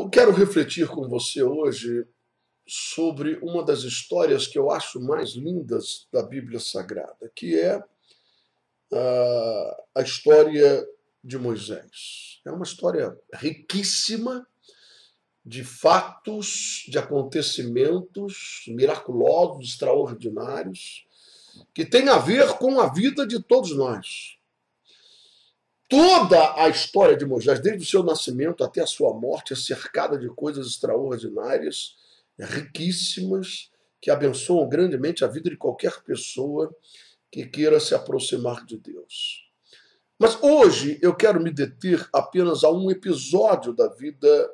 Eu quero refletir com você hoje sobre uma das histórias que eu acho mais lindas da Bíblia Sagrada, que é a história de Moisés. É uma história riquíssima de fatos, de acontecimentos miraculosos, extraordinários, que tem a ver com a vida de todos nós. Toda a história de Moisés, desde o seu nascimento até a sua morte, é cercada de coisas extraordinárias, riquíssimas, que abençoam grandemente a vida de qualquer pessoa que queira se aproximar de Deus. Mas hoje eu quero me deter apenas a um episódio da vida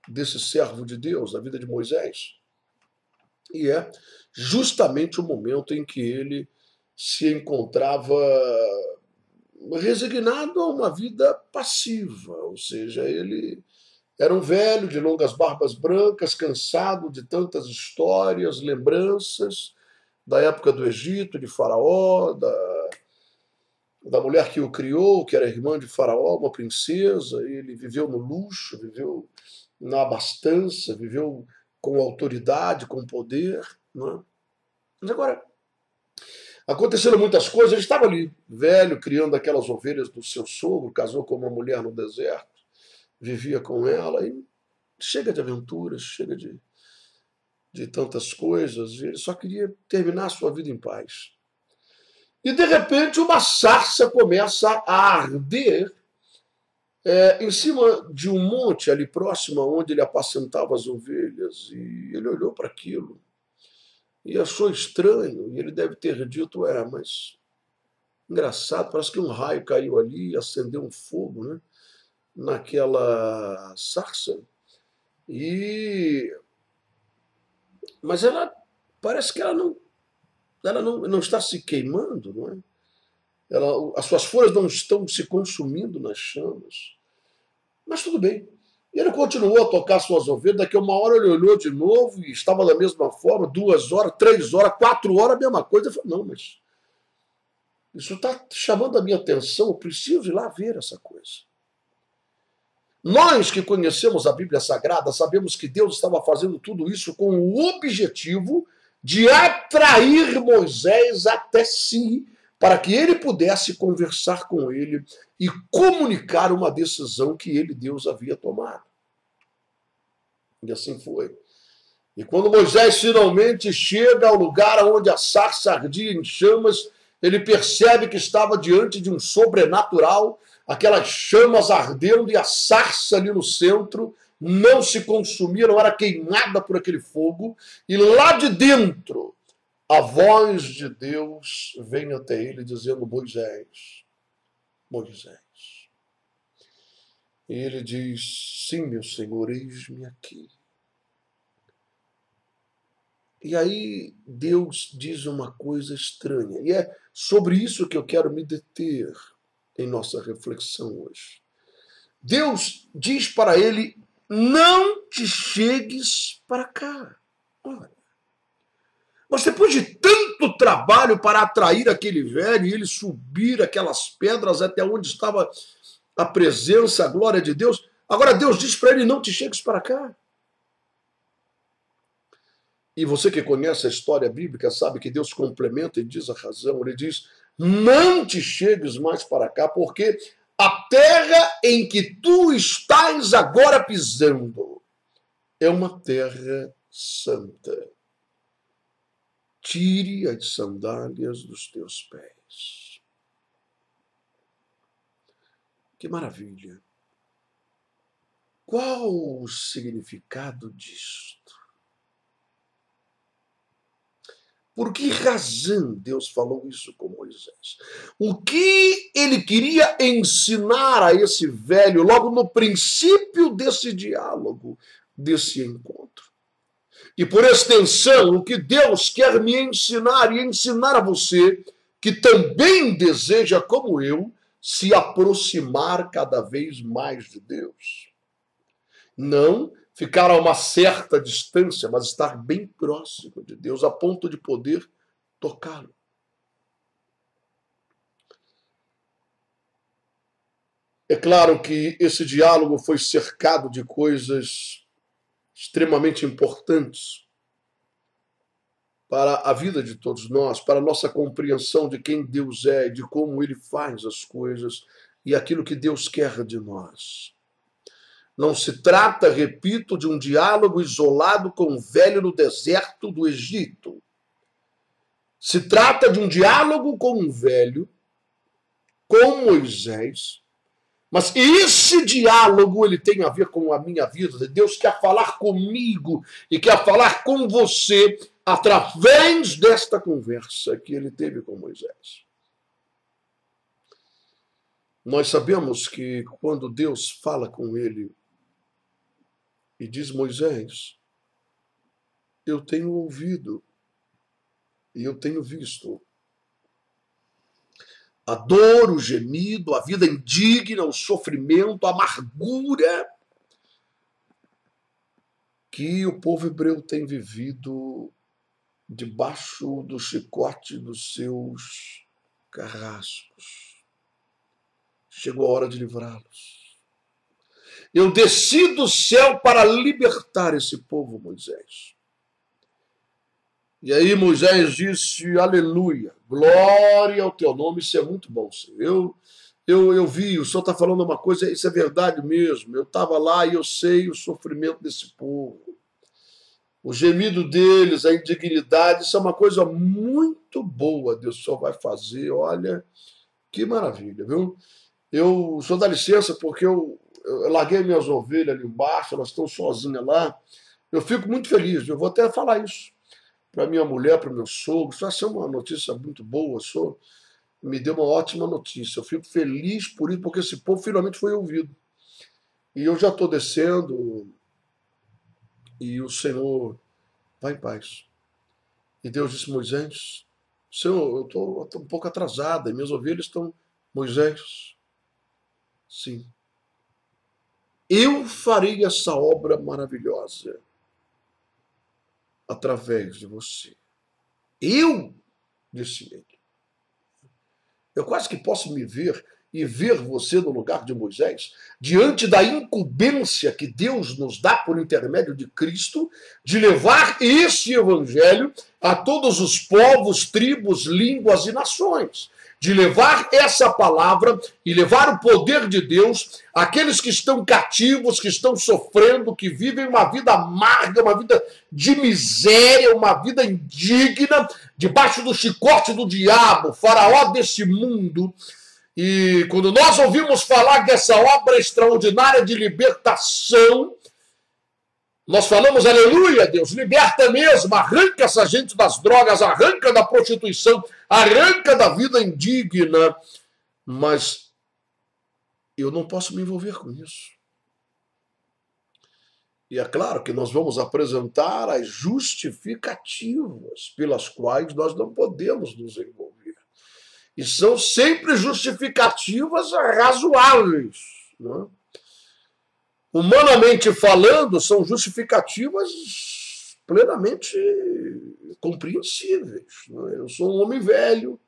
desse servo de Deus, da vida de Moisés. E é justamente o momento em que ele se encontrava resignado a uma vida passiva, ou seja, ele era um velho de longas barbas brancas, cansado de tantas histórias, lembranças da época do Egito, de Faraó, da mulher que o criou, que era irmã de Faraó, uma princesa. Ele viveu no luxo, viveu na abastança, viveu com autoridade, com poder. Não é? Mas agora, aconteceram muitas coisas. Ele estava ali, velho, criando aquelas ovelhas do seu sogro, casou com uma mulher no deserto, vivia com ela, e chega de aventuras, chega de tantas coisas. Ele só queria terminar a sua vida em paz. E, de repente, uma sarça começa a arder em cima de um monte ali próximo, onde ele apacentava as ovelhas. E ele olhou para aquilo e achou estranho. E ele deve ter dito, mas engraçado, parece que um raio caiu ali e acendeu um fogo, né, naquela sarça. Mas ela parece que ela não está se queimando, não é? As suas folhas não estão se consumindo nas chamas. Mas tudo bem. E ele continuou a tocar suas ovelhas. Daqui a uma hora ele olhou de novo e estava da mesma forma, 2 horas, 3 horas, 4 horas, a mesma coisa. Ele falou, não, mas isso está chamando a minha atenção, eu preciso ir lá ver essa coisa. Nós que conhecemos a Bíblia Sagrada sabemos que Deus estava fazendo tudo isso com o objetivo de atrair Moisés até si, para que ele pudesse conversar com ele e comunicar uma decisão que ele, Deus, havia tomado. E assim foi. E quando Moisés finalmente chega ao lugar onde a sarça ardia em chamas, ele percebe que estava diante de um sobrenatural, aquelas chamas ardendo e a sarça ali no centro não se consumia, não era queimada por aquele fogo, e lá de dentro a voz de Deus vem até ele dizendo, Moisés, Moisés. E ele diz, sim, meu Senhor, eis-me aqui. E aí Deus diz uma coisa estranha, e é sobre isso que eu quero me deter em nossa reflexão hoje. Deus diz para ele, não te chegues para cá. Olha, mas depois de tanto trabalho para atrair aquele velho e ele subir aquelas pedras até onde estava a presença, a glória de Deus, agora Deus diz para ele, não te chegues para cá. E você que conhece a história bíblica sabe que Deus complementa e diz a razão. Ele diz, não te chegues mais para cá, porque a terra em que tu estás agora pisando é uma terra santa. Tire as sandálias dos teus pés. Que maravilha! Qual o significado disto? Por que razão Deus falou isso com Moisés? O que ele queria ensinar a esse velho logo no princípio desse diálogo, desse encontro? E por extensão, o que Deus quer me ensinar e ensinar a você, que também deseja, como eu, se aproximar cada vez mais de Deus. Não ficar a uma certa distância, mas estar bem próximo de Deus, a ponto de poder tocá-lo. É claro que esse diálogo foi cercado de coisas extremamente importantes para a vida de todos nós, para a nossa compreensão de quem Deus é, de como Ele faz as coisas e aquilo que Deus quer de nós. Não se trata, repito, de um diálogo isolado com o velho no deserto do Egito. Se trata de um diálogo com um velho, com Moisés, mas esse diálogo ele tem a ver com a minha vida. Deus quer falar comigo e quer falar com você através desta conversa que ele teve com Moisés. Nós sabemos que quando Deus fala com ele e diz: Moisés, eu tenho ouvido e eu tenho visto a dor, o gemido, a vida indigna, o sofrimento, a amargura que o povo hebreu tem vivido debaixo do chicote dos seus carrascos. Chegou a hora de livrá-los. Eu desci do céu para libertar esse povo, Moisés. E aí Moisés disse: aleluia, glória ao teu nome, isso é muito bom, Senhor. Eu vi, o Senhor está falando uma coisa, isso é verdade mesmo. Eu estava lá e eu sei o sofrimento desse povo. O gemido deles, a indignidade, isso é uma coisa muito boa. Deus só vai fazer, olha, que maravilha, viu? O Senhor dá licença, porque eu larguei minhas ovelhas ali embaixo, elas estão sozinhas lá. Eu fico muito feliz, eu vou até falar isso para minha mulher, para o meu sogro. Isso vai ser uma notícia muito boa. O senhor me deu uma ótima notícia. Eu fico feliz por isso, porque esse povo finalmente foi ouvido. E eu já estou descendo e o Senhor vai em paz. E Deus disse: Moisés, Senhor, eu estou um pouco atrasada e minhas ovelhas estão... Moisés, sim, eu farei essa obra maravilhosa através de você. Eu, disse ele. Eu quase que posso me ver e ver você no lugar de Moisés, diante da incumbência que Deus nos dá por intermédio de Cristo, de levar esse evangelho a todos os povos, tribos, línguas e nações. De levar essa palavra e levar o poder de Deus àqueles que estão cativos, que estão sofrendo, que vivem uma vida amarga, uma vida de miséria, uma vida indigna, debaixo do chicote do diabo, faraó desse mundo. E quando nós ouvimos falar dessa obra extraordinária de libertação, nós falamos: aleluia, Deus, liberta mesmo, arranca essa gente das drogas, arranca da prostituição, arranca da vida indigna. Mas eu não posso me envolver com isso. E é claro que nós vamos apresentar as justificativas pelas quais nós não podemos nos envolver. E são sempre justificativas razoáveis, não é? Humanamente falando, são justificativas plenamente compreensíveis. Eu sou um homem velho,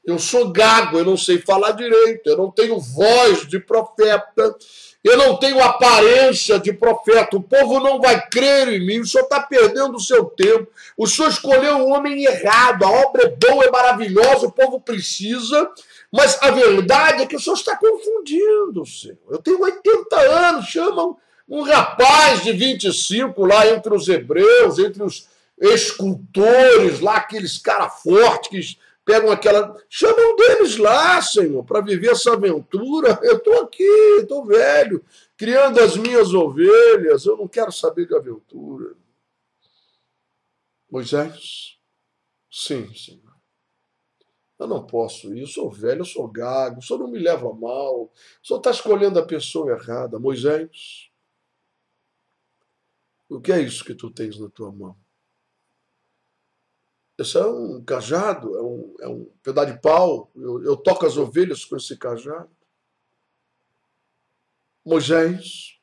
eu sou gago, eu não sei falar direito, eu não tenho voz de profeta, eu não tenho aparência de profeta, o povo não vai crer em mim, o senhor está perdendo o seu tempo, o senhor escolheu o homem errado, a obra é boa, é maravilhosa, o povo precisa... Mas a verdade é que o senhor está confundindo, senhor. Eu tenho 80 anos, chamam um rapaz de 25 lá entre os hebreus, entre os escultores lá, aqueles caras fortes que pegam aquela... Chamam deles lá, senhor, para viver essa aventura. Eu estou aqui, estou velho, criando as minhas ovelhas, eu não quero saber de aventura. Moisés? Sim, senhor. Eu não posso ir, eu sou velho, eu sou gago, o senhor não me leva a mal, o senhor está escolhendo a pessoa errada. Moisés, o que é isso que tu tens na tua mão? Isso é um cajado, é um pedaço de pau, eu toco as ovelhas com esse cajado. Moisés,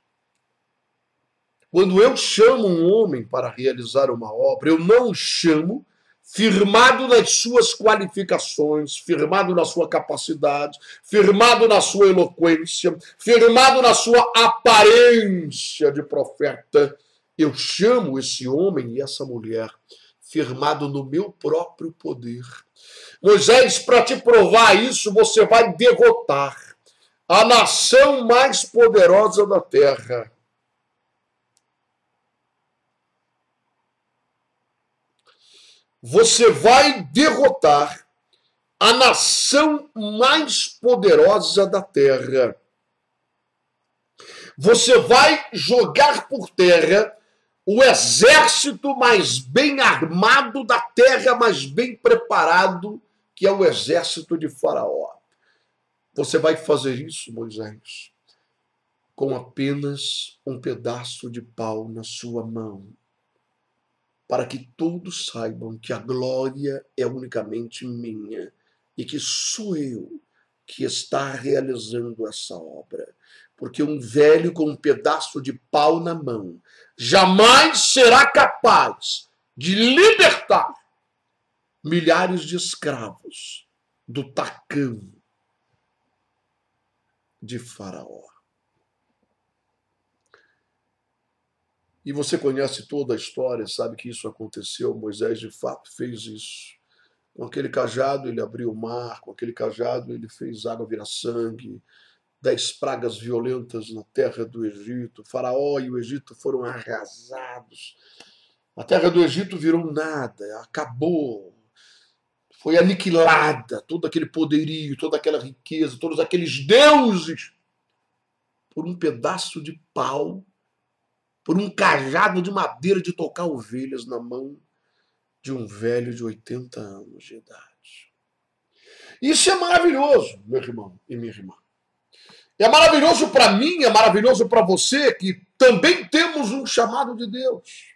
quando eu chamo um homem para realizar uma obra, eu não o chamo firmado nas suas qualificações, firmado na sua capacidade, firmado na sua eloquência, firmado na sua aparência de profeta. Eu chamo esse homem e essa mulher firmado no meu próprio poder. Moisés, para te provar isso, você vai derrotar a nação mais poderosa da terra. Você vai derrotar a nação mais poderosa da terra. Você vai jogar por terra o exército mais bem armado da terra, mais bem preparado, que é o exército de Faraó. Você vai fazer isso, Moisés, com apenas um pedaço de pau na sua mão, para que todos saibam que a glória é unicamente minha e que sou eu que está realizando essa obra. Porque um velho com um pedaço de pau na mão jamais será capaz de libertar milhares de escravos do tacão de Faraó. E você conhece toda a história, sabe que isso aconteceu. Moisés de fato fez isso. Com aquele cajado ele abriu o mar, com aquele cajado ele fez água virar sangue, 10 pragas violentas na terra do Egito. Faraó e o Egito foram arrasados. A terra do Egito virou nada, acabou. Foi aniquilada, todo aquele poderio, toda aquela riqueza, todos aqueles deuses, por um pedaço de pau, por um cajado de madeira de tocar ovelhas na mão de um velho de 80 anos de idade. Isso é maravilhoso, meu irmão e minha irmã. É maravilhoso para mim, é maravilhoso para você, que também temos um chamado de Deus.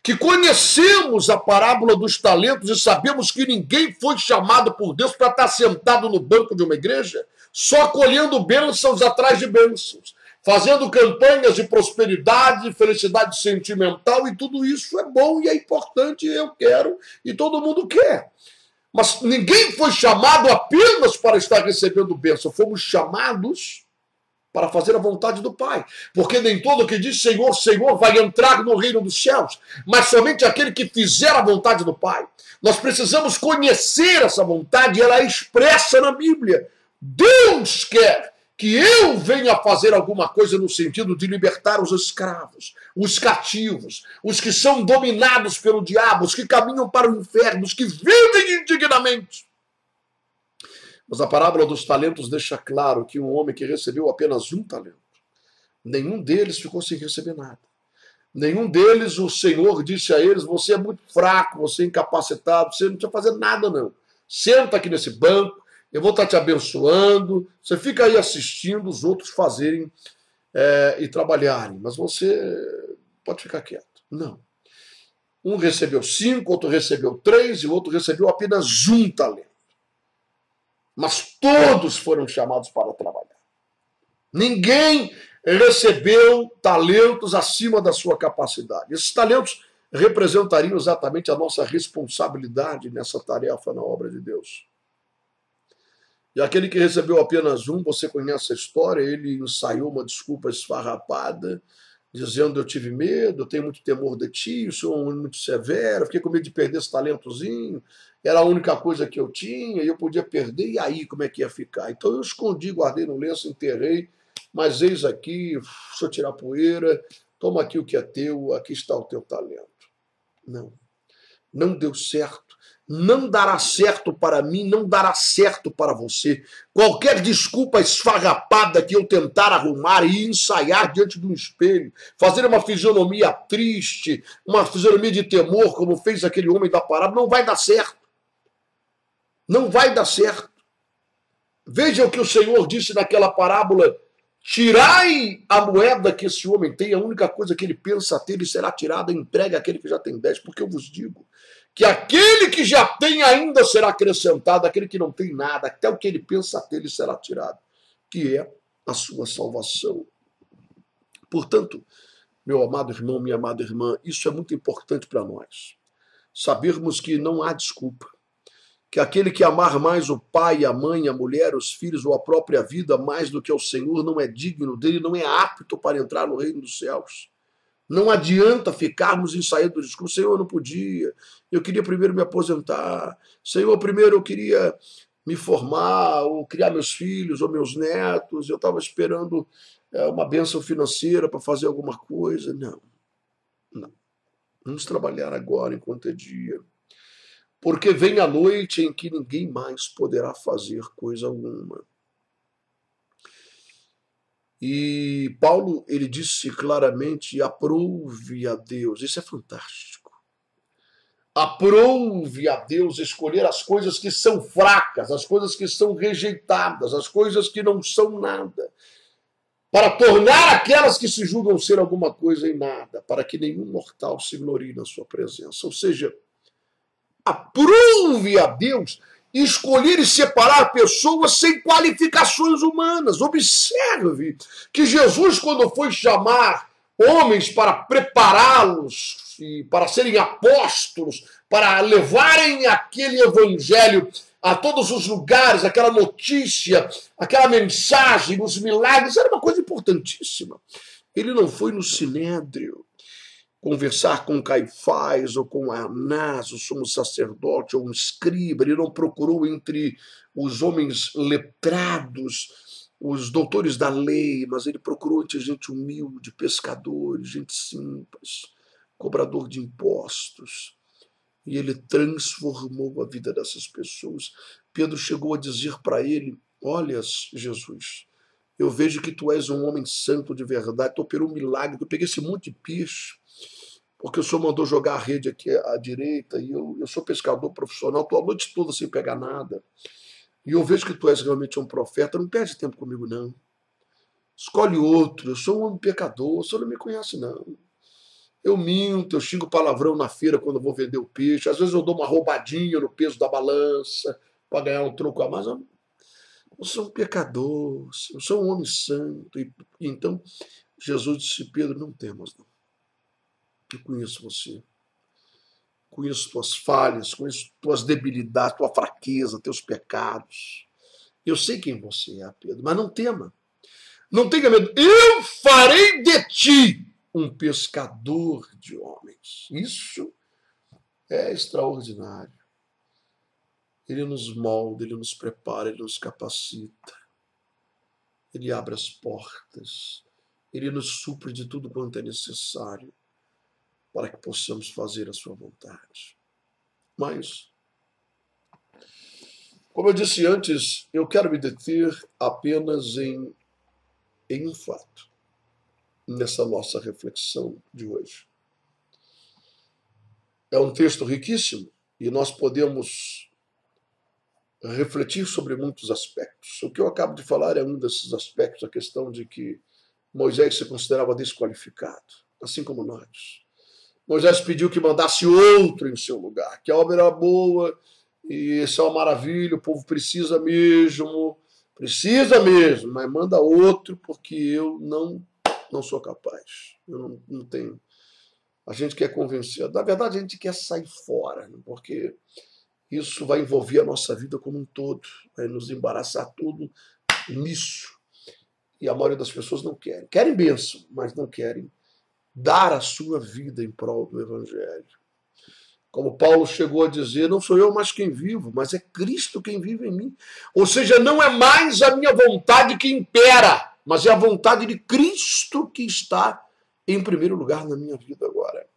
Que conhecemos a parábola dos talentos e sabemos que ninguém foi chamado por Deus para estar sentado no banco de uma igreja, só colhendo bênçãos atrás de bênçãos, fazendo campanhas de prosperidade, felicidade sentimental, e tudo isso é bom e é importante, eu quero, e todo mundo quer. Mas ninguém foi chamado apenas para estar recebendo bênção, fomos chamados para fazer a vontade do Pai. Porque nem todo que diz Senhor, Senhor vai entrar no reino dos céus, mas somente aquele que fizer a vontade do Pai. Nós precisamos conhecer essa vontade e ela é expressa na Bíblia. Deus quer que eu venha fazer alguma coisa no sentido de libertar os escravos, os cativos, os que são dominados pelo diabo, os que caminham para o inferno, os que vivem indignamente. Mas a parábola dos talentos deixa claro que um homem que recebeu apenas um talento, nenhum deles ficou sem receber nada. Nenhum deles, o Senhor disse a eles, você é muito fraco, você é incapacitado, você não precisa fazer nada não. Senta aqui nesse banco, eu vou estar te abençoando, você fica aí assistindo os outros fazerem e trabalharem, mas você pode ficar quieto. Não. Um recebeu 5, outro recebeu 3 e o outro recebeu apenas um talento. Mas todos foram chamados para trabalhar. Ninguém recebeu talentos acima da sua capacidade. Esses talentos representariam exatamente a nossa responsabilidade nessa tarefa na obra de Deus. E aquele que recebeu apenas um, você conhece a história, ele ensaiou uma desculpa esfarrapada, dizendo, eu tive medo, eu tenho muito temor de ti, eu sou um homem muito severo, fiquei com medo de perder esse talentozinho, era a única coisa que eu tinha, e eu podia perder, e aí como é que ia ficar? Então eu escondi, guardei no lenço, enterrei, mas eis aqui, deixa eu tirar a poeira, toma aqui o que é teu, aqui está o teu talento. Não, não deu certo. Não dará certo para mim, não dará certo para você. Qualquer desculpa esfarrapada que eu tentar arrumar e ensaiar diante de um espelho, fazer uma fisionomia triste, uma fisionomia de temor, como fez aquele homem da parábola, não vai dar certo. Não vai dar certo. Veja o que o Senhor disse naquela parábola: tirai a moeda que esse homem tem, a única coisa que ele pensa ter e será tirada, entregue àquele que já tem 10, porque eu vos digo que aquele que já tem ainda será acrescentado, aquele que não tem nada, até o que ele pensa ter, ele será tirado, que é a sua salvação. Portanto, meu amado irmão, minha amada irmã, isso é muito importante para nós. Sabermos que não há desculpa, que aquele que amar mais o pai, a mãe, a mulher, os filhos ou a própria vida mais do que o Senhor não é digno dele, não é apto para entrar no reino dos céus. Não adianta ficarmos em sair do discurso. Senhor, eu não podia. Eu queria primeiro me aposentar. Senhor, primeiro eu queria me formar, ou criar meus filhos, ou meus netos. Eu estava esperando uma bênção financeira para fazer alguma coisa. Não, não. Vamos trabalhar agora enquanto é dia. Porque vem a noite em que ninguém mais poderá fazer coisa alguma. E Paulo, ele disse claramente, aprove a Deus. Isso é fantástico. Aprove a Deus escolher as coisas que são fracas, as coisas que são rejeitadas, as coisas que não são nada, para tornar aquelas que se julgam ser alguma coisa em nada, para que nenhum mortal se glorie na sua presença. Ou seja, aprove a Deus escolher e separar pessoas sem qualificações humanas. Observe que Jesus, quando foi chamar homens para prepará-los para serem apóstolos, para levarem aquele evangelho a todos os lugares, aquela notícia, aquela mensagem, os milagres, era uma coisa importantíssima. Ele não foi no sinédrio conversar com Caifás ou com Anás, o sumo sacerdote ou um escriba. Ele não procurou entre os homens letrados, os doutores da lei, mas ele procurou entre gente humilde, pescadores, gente simples, cobrador de impostos. E ele transformou a vida dessas pessoas. Pedro chegou a dizer para ele: olha, Jesus, eu vejo que tu és um homem santo de verdade, tu operou um milagre, tu peguei esse monte de peixe, porque o senhor mandou jogar a rede aqui à direita, e eu sou pescador profissional, estou a noite toda sem pegar nada, e eu vejo que tu és realmente um profeta, não perde tempo comigo não, escolhe outro, eu sou um homem pecador, o senhor não me conhece não, eu minto, eu xingo palavrão na feira quando eu vou vender o peixe, às vezes eu dou uma roubadinha no peso da balança, para ganhar um troco a mais, eu sou um pecador, eu sou um homem santo, e então Jesus disse: Pedro, não temas não. Eu conheço você, conheço tuas falhas, conheço tuas debilidades, tua fraqueza, teus pecados. Eu sei quem você é, Pedro, mas não tema. Não tenha medo. Eu farei de ti um pescador de homens. Isso é extraordinário. Ele nos molda, ele nos prepara, ele nos capacita. Ele abre as portas. Ele nos supre de tudo quanto é necessário para que possamos fazer a sua vontade. Mas, como eu disse antes, eu quero me deter apenas em um fato, nessa nossa reflexão de hoje. É um texto riquíssimo e nós podemos refletir sobre muitos aspectos. O que eu acabo de falar é um desses aspectos, a questão de que Moisés se considerava desqualificado, assim como nós. Moisés pediu que mandasse outro em seu lugar, que a obra era boa, e isso é uma maravilha, o povo precisa mesmo, mas manda outro, porque eu não sou capaz. Eu não tenho. A gente quer convencer. Na verdade, a gente quer sair fora, porque isso vai envolver a nossa vida como um todo, vai nos embaraçar tudo nisso. E a maioria das pessoas não querem. Querem bênção, mas não querem dar a sua vida em prol do Evangelho. Como Paulo chegou a dizer, não sou eu mais quem vivo, mas é Cristo quem vive em mim. Ou seja, não é mais a minha vontade que impera, mas é a vontade de Cristo que está em primeiro lugar na minha vida agora.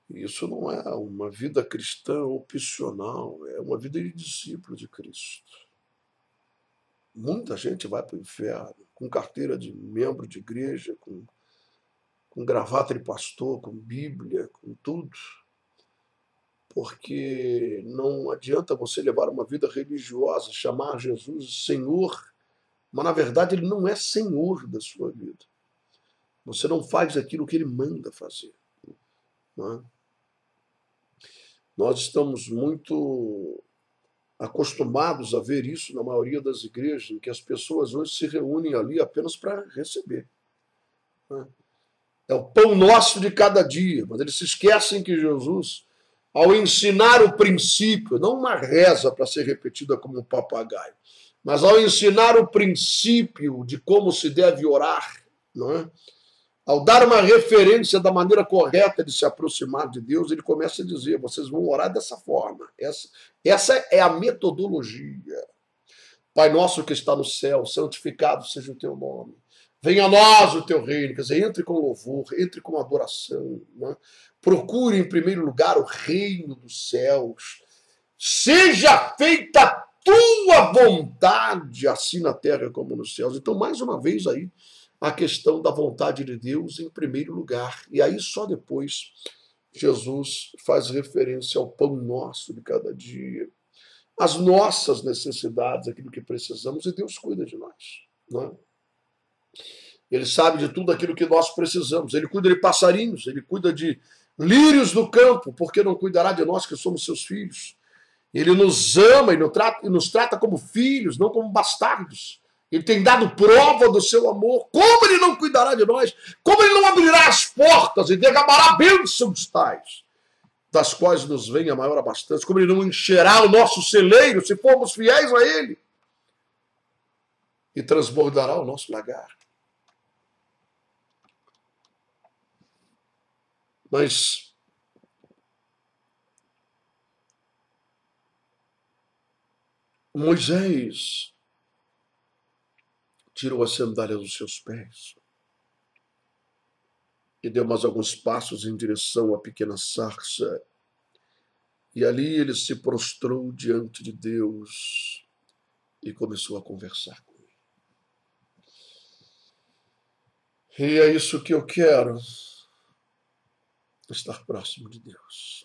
Isso não é uma vida cristã opcional, é uma vida de discípulo de Cristo. Muita gente vai para o inferno com carteira de membro de igreja, com gravata de pastor, com Bíblia, com tudo. Porque não adianta você levar uma vida religiosa, chamar Jesus de Senhor, mas na verdade ele não é Senhor da sua vida. Você não faz aquilo que ele manda fazer. Não é? Nós estamos muito acostumados a ver isso na maioria das igrejas, em que as pessoas hoje se reúnem ali apenas para receber. É o pão nosso de cada dia, mas eles se esquecem que Jesus, ao ensinar o princípio, não uma reza para ser repetida como um papagaio, mas ao ensinar o princípio de como se deve orar, não é? Ao dar uma referência da maneira correta de se aproximar de Deus, ele começa a dizer: vocês vão orar dessa forma. Essa é a metodologia. Pai nosso que está no céu, santificado seja o teu nome. Venha a nós o teu reino. Quer dizer, entre com louvor, entre com adoração. Né? Procure, em primeiro lugar, o reino dos céus. Seja feita a tua vontade, assim na terra como nos céus. Então, mais uma vez aí, a questão da vontade de Deus em primeiro lugar. E aí, só depois, Jesus faz referência ao pão nosso de cada dia, as nossas necessidades, aquilo que precisamos, e Deus cuida de nós. Não é? Ele sabe de tudo aquilo que nós precisamos. Ele cuida de passarinhos, ele cuida de lírios do campo, porque não cuidará de nós que somos seus filhos. Ele nos ama e nos trata como filhos, não como bastardos. Ele tem dado prova do seu amor. Como ele não cuidará de nós? Como ele não abrirá as portas e derramará bênçãos tais, das quais nos vem a maior abastança? Como ele não encherá o nosso celeiro, se formos fiéis a ele, e transbordará o nosso lagar? Mas Moisés tirou as sandálias dos seus pés e deu mais alguns passos em direção à pequena sarça. E ali ele se prostrou diante de Deus e começou a conversar com ele. E é isso que eu quero, estar próximo de Deus.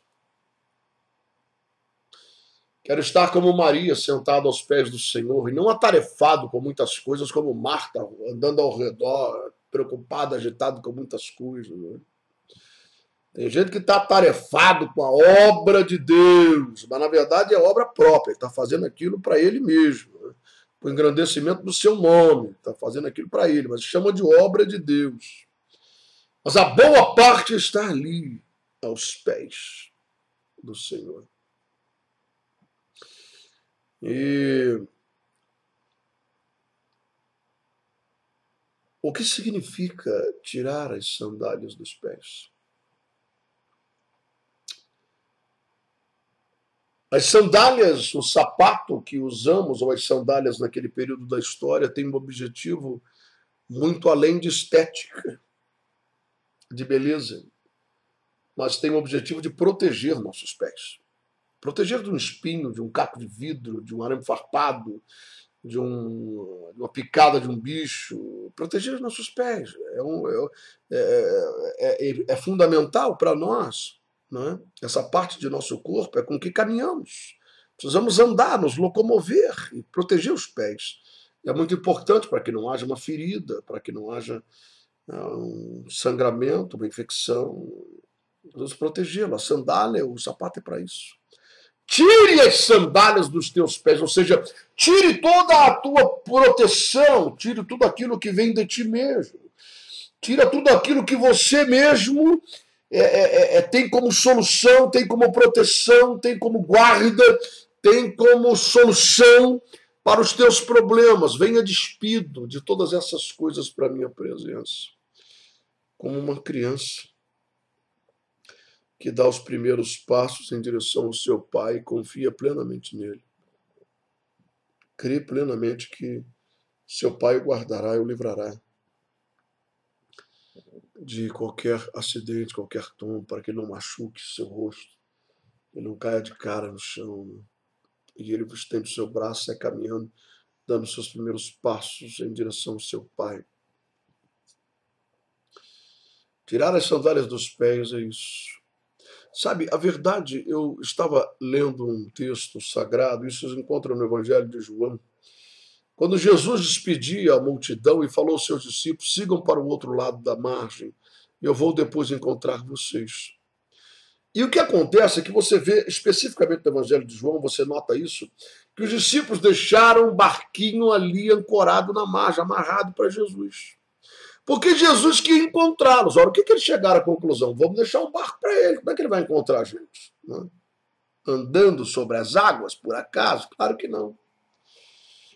Quero estar como Maria, sentado aos pés do Senhor, e não atarefado com muitas coisas, como Marta, andando ao redor, preocupada, agitado com muitas coisas. Né? Tem gente que está atarefado com a obra de Deus, mas na verdade é obra própria, ele está fazendo aquilo para ele mesmo, né? Para o engrandecimento do seu nome, está fazendo aquilo para ele, mas chama de obra de Deus. Mas a boa parte está ali, aos pés do Senhor. E o que significa tirar as sandálias dos pés? As sandálias, o sapato que usamos, ou as sandálias naquele período da história, tem um objetivo muito além de estética, de beleza, mas tem o objetivo de proteger nossos pés. Proteger de um espinho, de um caco de vidro, de um arame farpado, de uma picada de um bicho. Proteger os nossos pés é fundamental para nós. Né? Essa parte de nosso corpo é com que caminhamos. Precisamos andar, nos locomover e proteger os pés. É muito importante para que não haja uma ferida, para que não haja um sangramento, uma infecção. Precisamos protegê-lo. A sandália, o sapato é para isso. Tire as sandálias dos teus pés, ou seja, tire toda a tua proteção, tire tudo aquilo que vem de ti mesmo, tira tudo aquilo que você mesmo tem como solução, tem como proteção, tem como guarda, tem como solução para os teus problemas. Venha despido de todas essas coisas para a minha presença, como uma criança que dá os primeiros passos em direção ao seu pai e confia plenamente nele. Crê plenamente que seu pai o guardará e o livrará de qualquer acidente, qualquer tombo, para que ele não machuque seu rosto, ele não caia de cara no chão, e ele estende o seu braço e sai caminhando, dando seus primeiros passos em direção ao seu pai. Tirar as sandálias dos pés é isso. Sabe, a verdade, eu estava lendo um texto sagrado, isso se encontra no Evangelho de João, quando Jesus despedia a multidão e falou aos seus discípulos: sigam para o outro lado da margem, eu vou depois encontrar vocês. E o que acontece é que você vê, especificamente no Evangelho de João, você nota isso, que os discípulos deixaram um barquinho ali ancorado na margem, amarrado para Jesus. Porque Jesus queria encontrá-los. Ora, o que eles chegaram à conclusão? Vamos deixar um barco para ele. Como é que ele vai encontrar a gente? Não? Andando sobre as águas, por acaso? Claro que não.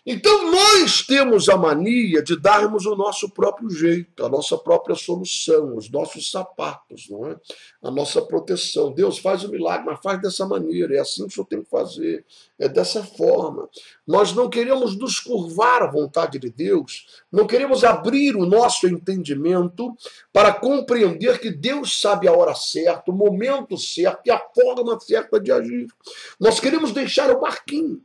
Então nós temos a mania de darmos o nosso próprio jeito, a nossa própria solução, os nossos sapatos, não é? A nossa proteção. Deus faz o milagre, mas faz dessa maneira, é assim que o senhor tem que fazer, é dessa forma. Nós não queremos nos curvar à vontade de Deus, não queremos abrir o nosso entendimento para compreender que Deus sabe a hora certa, o momento certo e a forma certa de agir. Nós queremos deixar o barquinho.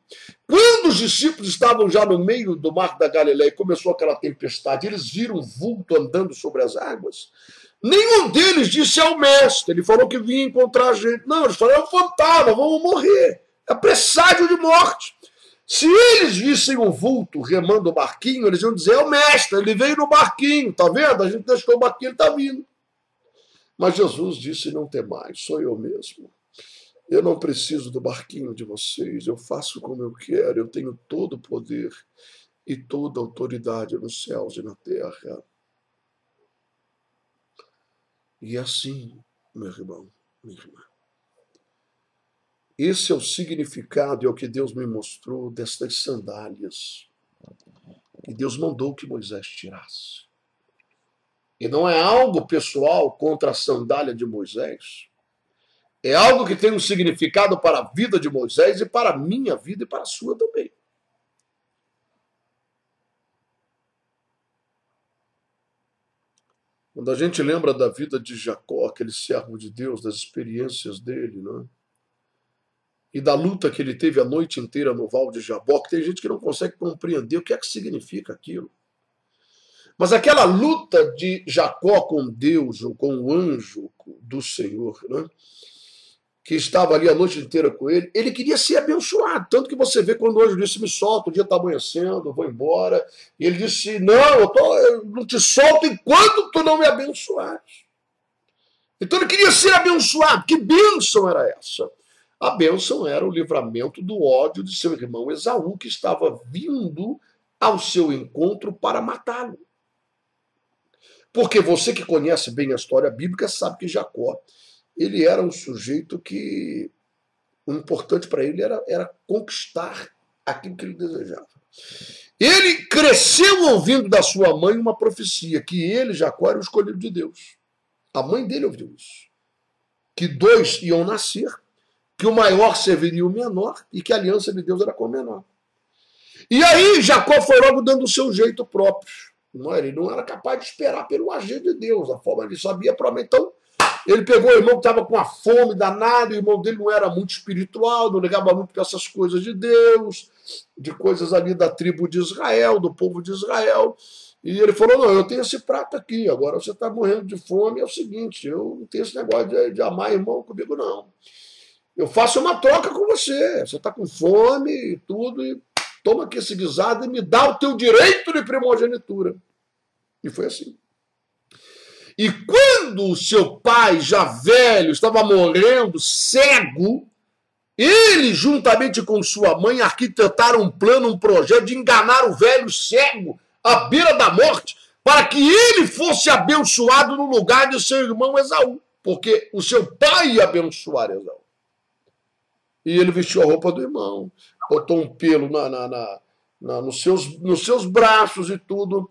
Quando os discípulos estavam já no meio do mar da Galileia e começou aquela tempestade, eles viram um vulto andando sobre as águas. Nenhum deles disse ao mestre, ele falou que vinha encontrar a gente. Não, eles falaram, é um fantasma, vamos morrer. É presságio de morte. Se eles vissem um vulto remando o barquinho, eles iam dizer, é o mestre, ele veio no barquinho, tá vendo? A gente deixou o barquinho, ele tá vindo. Mas Jesus disse, não temais, sou eu mesmo. Eu não preciso do barquinho de vocês, eu faço como eu quero, eu tenho todo o poder e toda a autoridade nos céus e na terra. E assim, meu irmão, minha irmã, esse é o significado, é o que Deus me mostrou destas sandálias que Deus mandou que Moisés tirasse. E não é algo pessoal contra a sandália de Moisés. É algo que tem um significado para a vida de Moisés e para a minha vida e para a sua também. Quando a gente lembra da vida de Jacó, aquele servo de Deus, das experiências dele, né? E da luta que ele teve a noite inteira no Val de Jaboque, tem gente que não consegue compreender o que é que significa aquilo. Mas aquela luta de Jacó com Deus, ou com o anjo do Senhor, né? Que estava ali a noite inteira com ele, ele queria ser abençoado. Tanto que você vê quando o anjo disse, me solta, o dia está amanhecendo, eu vou embora. E ele disse, não, eu não te solto enquanto tu não me abençoares. Então ele queria ser abençoado. Que bênção era essa? A bênção era o livramento do ódio de seu irmão Esaú, que estava vindo ao seu encontro para matá-lo. Porque você que conhece bem a história bíblica sabe que Jacó, ele era um sujeito que o importante para ele era conquistar aquilo que ele desejava. Ele cresceu ouvindo da sua mãe uma profecia, que ele, Jacó, era o escolhido de Deus. A mãe dele ouviu isso. Que dois iam nascer, que o maior serviria o menor e que a aliança de Deus era com o menor. E aí Jacó foi logo dando o seu jeito próprio. Ele não era capaz de esperar pelo agir de Deus, a forma ele sabia prometer. Então, ele pegou o irmão que estava com a fome danada, o irmão dele não era muito espiritual, não ligava muito para essas coisas de Deus, de coisas ali da tribo de Israel, do povo de Israel. E ele falou, não, eu tenho esse prato aqui, agora você está morrendo de fome, é o seguinte, eu não tenho esse negócio de amar irmão comigo, não. Eu faço uma troca com você, você está com fome e tudo, e toma aqui esse guisado e me dá o teu direito de primogenitura. E foi assim. E quando o seu pai, já velho, estava morrendo, cego, ele, juntamente com sua mãe, arquitetaram um plano, um projeto de enganar o velho cego à beira da morte, para que ele fosse abençoado no lugar de seu irmão Esaú, porque o seu pai ia abençoar Esaú. E ele vestiu a roupa do irmão, botou um pelo nos seus braços e tudo,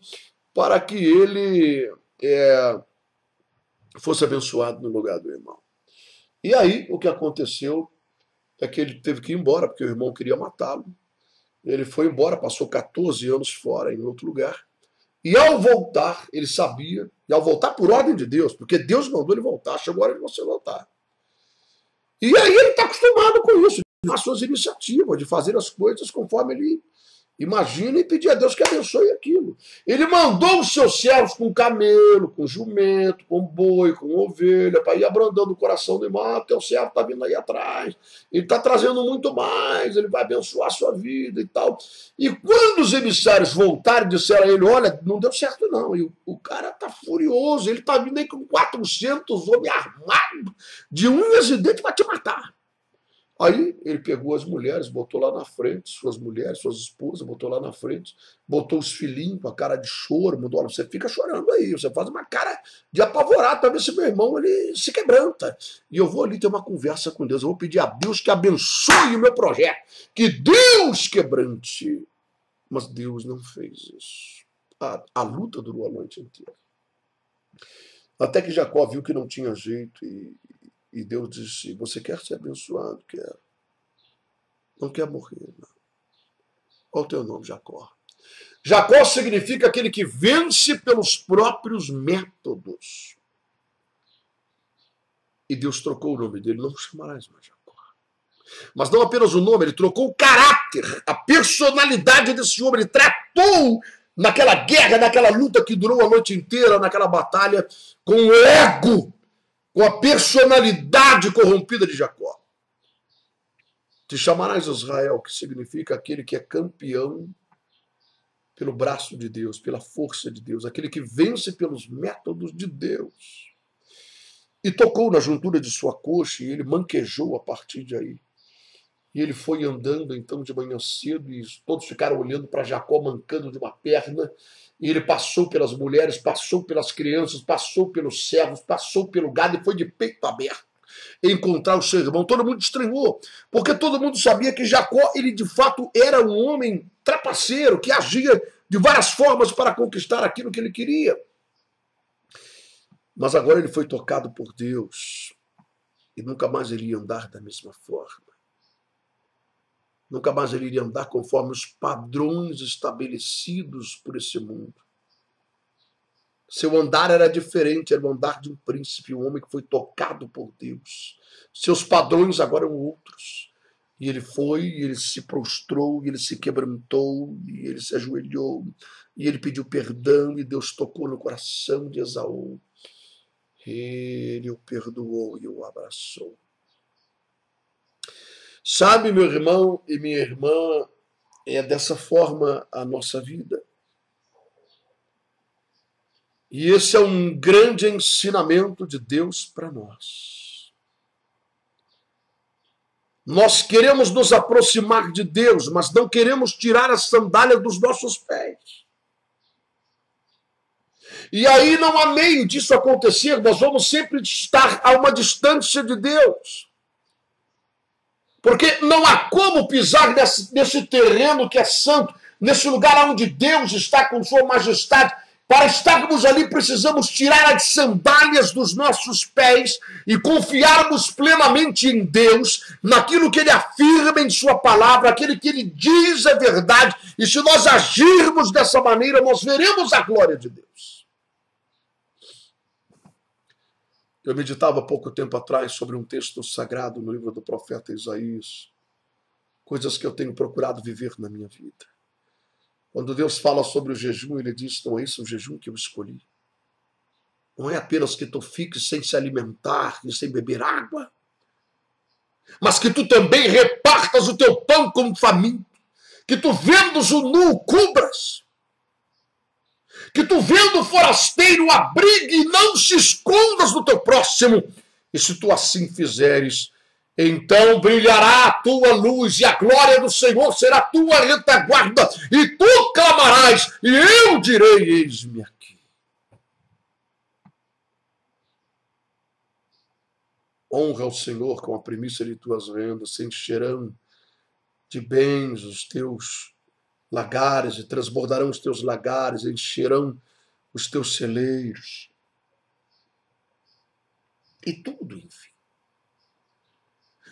para que ele fosse abençoado no lugar do irmão. E aí, o que aconteceu é que ele teve que ir embora, porque o irmão queria matá-lo. Ele foi embora, passou 14 anos fora, em outro lugar. E ao voltar, ele sabia, e ao voltar por ordem de Deus, porque Deus mandou ele voltar, chegou a hora de você voltar. E aí ele está acostumado com isso, com as suas iniciativas, de fazer as coisas conforme ele imagina e pedir a Deus que abençoe aquilo. Ele mandou os seus servos com camelo, com jumento, com boi, com ovelha, para ir abrandando o coração do irmão. Teu servo está vindo aí atrás, ele está trazendo muito mais, ele vai abençoar a sua vida e tal. E quando os emissários voltaram e disseram a ele, olha, não deu certo não, e o cara está furioso, ele está vindo aí com 400 homens armados, de unhas e dentes para te matar. Aí ele pegou as mulheres, botou lá na frente, suas mulheres, suas esposas, botou lá na frente, botou os filhinhos com a cara de choro, mandou, olha, você fica chorando aí, você faz uma cara de apavorado para ver se meu irmão ele se quebranta. E eu vou ali ter uma conversa com Deus, eu vou pedir a Deus que abençoe o meu projeto, que Deus quebrante Mas Deus não fez isso. A luta durou a noite inteira. Até que Jacó viu que não tinha jeito e Deus disse: você quer ser abençoado? Quer. Não quer morrer, não. Qual é o teu nome, Jacó? Jacó significa aquele que vence pelos próprios métodos. E Deus trocou o nome dele, não chamarás mais Jacó. Mas não apenas o nome, ele trocou o caráter, a personalidade desse homem. Ele tratou naquela guerra, naquela luta que durou a noite inteira, naquela batalha, com o ego, com a personalidade corrompida de Jacó. Te chamarás Israel, que significa aquele que é campeão pelo braço de Deus, pela força de Deus, aquele que vence pelos métodos de Deus. E tocou na juntura de sua coxa e ele manquejou a partir de aí. E ele foi andando então de manhã cedo e todos ficaram olhando para Jacó mancando de uma perna. E ele passou pelas mulheres, passou pelas crianças, passou pelos servos, passou pelo gado e foi de peito aberto encontrar o seu irmão. Todo mundo estranhou, porque todo mundo sabia que Jacó, ele de fato era um homem trapaceiro, que agia de várias formas para conquistar aquilo que ele queria. Mas agora ele foi tocado por Deus e nunca mais ele ia andar da mesma forma. Nunca mais ele iria andar conforme os padrões estabelecidos por esse mundo. Seu andar era diferente, era o andar de um príncipe, um homem que foi tocado por Deus. Seus padrões agora eram outros. E ele foi, e ele se prostrou, e ele se quebrantou, e ele se ajoelhou, e ele pediu perdão, e Deus tocou no coração de Esaú. Ele o perdoou e o abraçou. Sabe, meu irmão e minha irmã, é dessa forma a nossa vida. E esse é um grande ensinamento de Deus para nós. Nós queremos nos aproximar de Deus, mas não queremos tirar as sandálias dos nossos pés. E aí não há meio disso acontecer, nós vamos sempre estar a uma distância de Deus. Porque não há como pisar nesse terreno que é santo, nesse lugar onde Deus está com sua majestade. Para estarmos ali, precisamos tirar as sandálias dos nossos pés e confiarmos plenamente em Deus, naquilo que Ele afirma em sua palavra, aquilo que Ele diz é verdade. E se nós agirmos dessa maneira, nós veremos a glória de Deus. Eu meditava há pouco tempo atrás sobre um texto sagrado no livro do profeta Isaías, coisas que eu tenho procurado viver na minha vida. Quando Deus fala sobre o jejum, ele diz: não é esse o jejum que eu escolhi. Não é apenas que tu fiques sem se alimentar e sem beber água, mas que tu também repartas o teu pão como faminto, que tu vendas o nu o cubras, que tu vendo o forasteiro abrigue e não se escondas do teu próximo. E se tu assim fizeres, então brilhará a tua luz e a glória do Senhor será a tua retaguarda e tu clamarás e eu direi: eis-me aqui. Honra ao Senhor com a primícia de tuas rendas, se encherão de bens os teus lagares e transbordarão os teus lagares, encherão os teus celeiros. E tudo, enfim.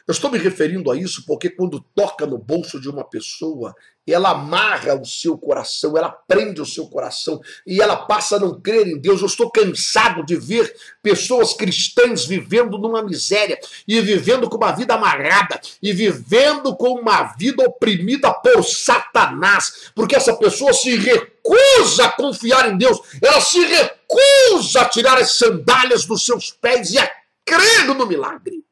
Eu estou me referindo a isso porque quando toca no bolso de uma pessoa, ela amarra o seu coração, ela prende o seu coração e ela passa a não crer em Deus. Eu estou cansado de ver pessoas cristãs vivendo numa miséria e vivendo com uma vida amarrada e vivendo com uma vida oprimida por Satanás, porque essa pessoa se recusa a confiar em Deus, ela se recusa a tirar as sandálias dos seus pés e a crer no milagre.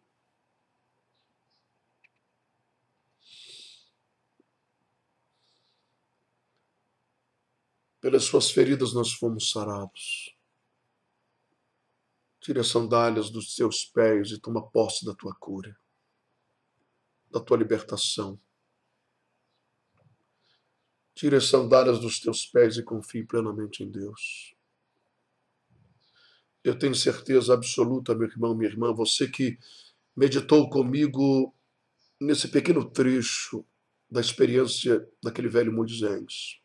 Pelas suas feridas nós fomos sarados. Tira as sandálias dos teus pés e toma posse da tua cura, da tua libertação. Tira as sandálias dos teus pés e confie plenamente em Deus. Eu tenho certeza absoluta, meu irmão, minha irmã, você que meditou comigo nesse pequeno trecho, da experiência daquele velho Moisés.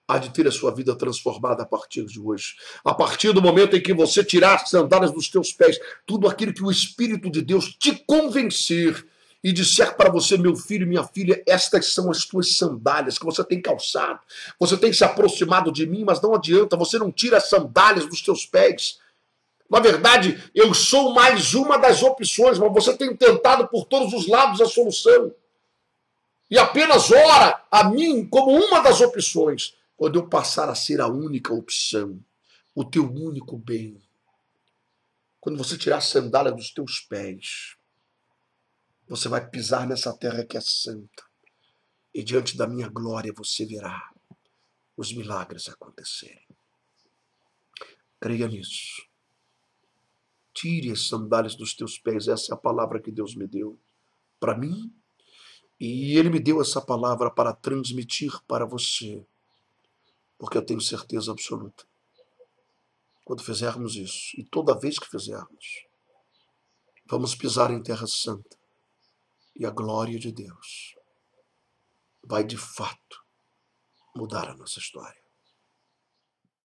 Há de ter a sua vida transformada a partir de hoje. A partir do momento em que você tirar as sandálias dos teus pés, tudo aquilo que o Espírito de Deus te convencer e disser para você, meu filho e minha filha, estas são as tuas sandálias que você tem calçado. Você tem se aproximado de mim, mas não adianta, você não tira as sandálias dos teus pés. Na verdade, eu sou mais uma das opções, mas você tem tentado por todos os lados a solução. E apenas ora a mim como uma das opções. Quando eu passar a ser a única opção, o teu único bem, quando você tirar a sandália dos teus pés, você vai pisar nessa terra que é santa. E diante da minha glória você verá os milagres acontecerem. Creia nisso. Tire as sandálias dos teus pés. Essa é a palavra que Deus me deu para mim. E Ele me deu essa palavra para transmitir para você. Porque eu tenho certeza absoluta. Quando fizermos isso, e toda vez que fizermos, vamos pisar em terra santa. E a glória de Deus vai de fato mudar a nossa história.